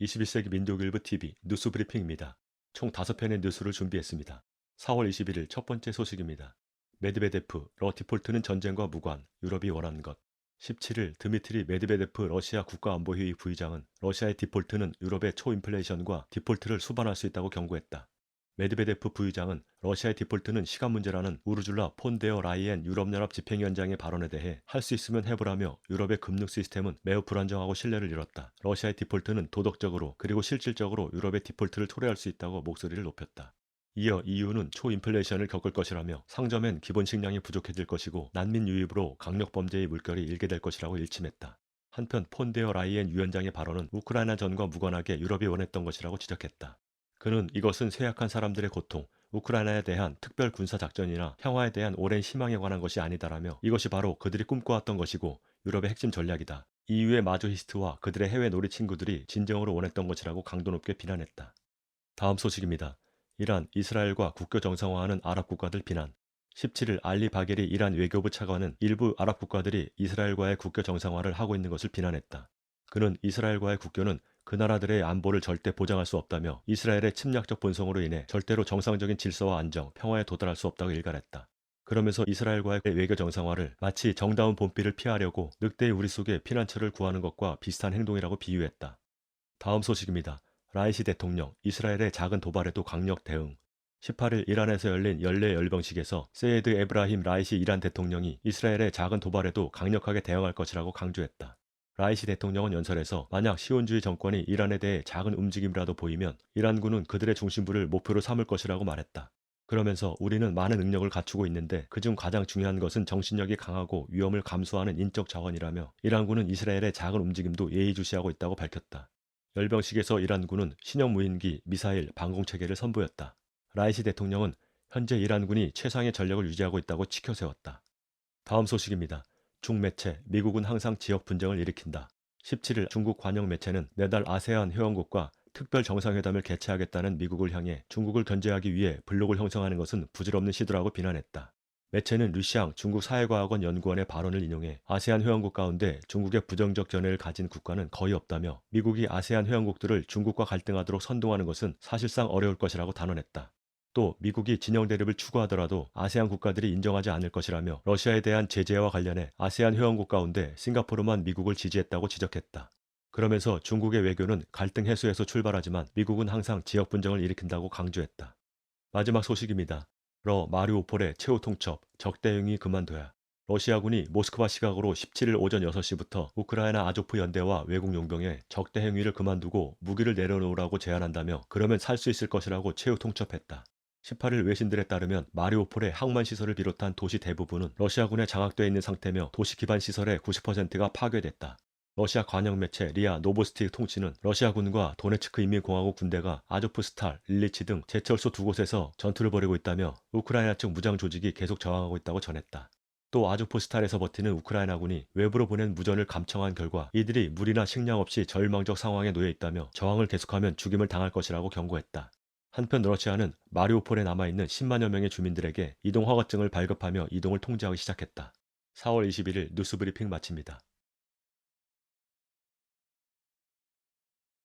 21세기 민족일보 TV 뉴스 브리핑입니다. 총 5편의 뉴스를 준비했습니다. 4월 21일 첫 번째 소식입니다. 메드베데프, 러티폴트는 전쟁과 무관, 유럽이 원하는 것. 17일 드미트리 메드베데프 러시아 국가안보회의 부의장은 러시아의 디폴트는 유럽의 초인플레이션과 디폴트를 수반할 수 있다고 경고했다. 메드베데프 부의장은 러시아의 디폴트는 시간 문제라는 우르줄라 폰 데어 라이엔 유럽연합 집행위원장의 발언에 대해 할 수 있으면 해보라며 유럽의 금융 시스템은 매우 불안정하고 신뢰를 잃었다. 러시아의 디폴트는 도덕적으로 그리고 실질적으로 유럽의 디폴트를 초래할 수 있다고 목소리를 높였다. 이어 EU는 초인플레이션을 겪을 것이라며 상점엔 기본 식량이 부족해질 것이고 난민 유입으로 강력범죄의 물결이 일게 될 것이라고 일침했다. 한편 폰데어 라이엔 위원장의 발언은 우크라이나 전과 무관하게 유럽이 원했던 것이라고 지적했다. 그는 이것은 쇠약한 사람들의 고통, 우크라이나에 대한 특별 군사작전이나 평화에 대한 오랜 희망에 관한 것이 아니다라며 이것이 바로 그들이 꿈꿔왔던 것이고 유럽의 핵심 전략이다. EU의 마조히스트와 그들의 해외 놀이 친구들이 진정으로 원했던 것이라고 강도 높게 비난했다. 다음 소식입니다. 이란, 이스라엘과 국교 정상화하는 아랍 국가들 비난. 17일 알리 바게리 이란 외교부 차관은 일부 아랍 국가들이 이스라엘과의 국교 정상화를 하고 있는 것을 비난했다. 그는 이스라엘과의 국교는 그 나라들의 안보를 절대 보장할 수 없다며 이스라엘의 침략적 본성으로 인해 절대로 정상적인 질서와 안정, 평화에 도달할 수 없다고 일갈했다. 그러면서 이스라엘과의 외교 정상화를 마치 정다운 봄비를 피하려고 늑대의 우리 속에 피난처를 구하는 것과 비슷한 행동이라고 비유했다. 다음 소식입니다. 라이시 대통령, 이스라엘의 작은 도발에도 강력 대응. 18일 이란에서 열린 연례 열병식에서 세예드 에브라힘 라이시 이란 대통령이 이스라엘의 작은 도발에도 강력하게 대응할 것이라고 강조했다. 라이시 대통령은 연설에서 만약 시온주의 정권이 이란에 대해 작은 움직임이라도 보이면 이란군은 그들의 중심부를 목표로 삼을 것이라고 말했다. 그러면서 우리는 많은 능력을 갖추고 있는데 그중 가장 중요한 것은 정신력이 강하고 위험을 감수하는 인적 자원이라며 이란군은 이스라엘의 작은 움직임도 예의주시하고 있다고 밝혔다. 열병식에서 이란군은 신형 무인기, 미사일, 방공체계를 선보였다. 라이시 대통령은 현재 이란군이 최상의 전력을 유지하고 있다고 치켜세웠다. 다음 소식입니다. 중매체, 미국은 항상 지역 분쟁을 일으킨다. 17일 중국 관영 매체는 내달 아세안 회원국과 특별 정상회담을 개최하겠다는 미국을 향해 중국을 견제하기 위해 블록을 형성하는 것은 부질없는 시도라고 비난했다. 매체는 류시앙 중국 사회과학원 연구원의 발언을 인용해 아세안 회원국 가운데 중국의 부정적 견해를 가진 국가는 거의 없다며 미국이 아세안 회원국들을 중국과 갈등하도록 선동하는 것은 사실상 어려울 것이라고 단언했다. 또 미국이 진영 대립을 추구하더라도 아세안 국가들이 인정하지 않을 것이라며 러시아에 대한 제재와 관련해 아세안 회원국 가운데 싱가포르만 미국을 지지했다고 지적했다. 그러면서 중국의 외교는 갈등 해소에서 출발하지만 미국은 항상 지역 분쟁을 일으킨다고 강조했다. 마지막 소식입니다. 마리우폴의 최후 통첩, 적대행위 그만둬야. 러시아군이 모스크바 시각으로 17일 오전 6시부터 우크라이나 아조프 연대와 외국 용병에 적대 행위를 그만두고 무기를 내려놓으라고 제안한다며 그러면 살 수 있을 것이라고 최후 통첩했다. 18일 외신들에 따르면 마리우폴의 항만 시설을 비롯한 도시 대부분은 러시아군에 장악되어 있는 상태며 도시 기반 시설의 90%가 파괴됐다. 러시아 관영 매체 리아 노보스티 통치는 러시아군과 도네츠크 인민공화국 군대가 아조프스탈, 릴리치 등 제철소 두 곳에서 전투를 벌이고 있다며 우크라이나 측 무장 조직이 계속 저항하고 있다고 전했다. 또 아조프스탈에서 버티는 우크라이나군이 외부로 보낸 무전을 감청한 결과 이들이 물이나 식량 없이 절망적 상황에 놓여 있다며 저항을 계속하면 죽임을 당할 것이라고 경고했다. 한편 러시아는 마리우폴에 남아있는 10만여 명의 주민들에게 이동 허가증을 발급하며 이동을 통제하기 시작했다. 4월 21일 뉴스브리핑 마칩니다.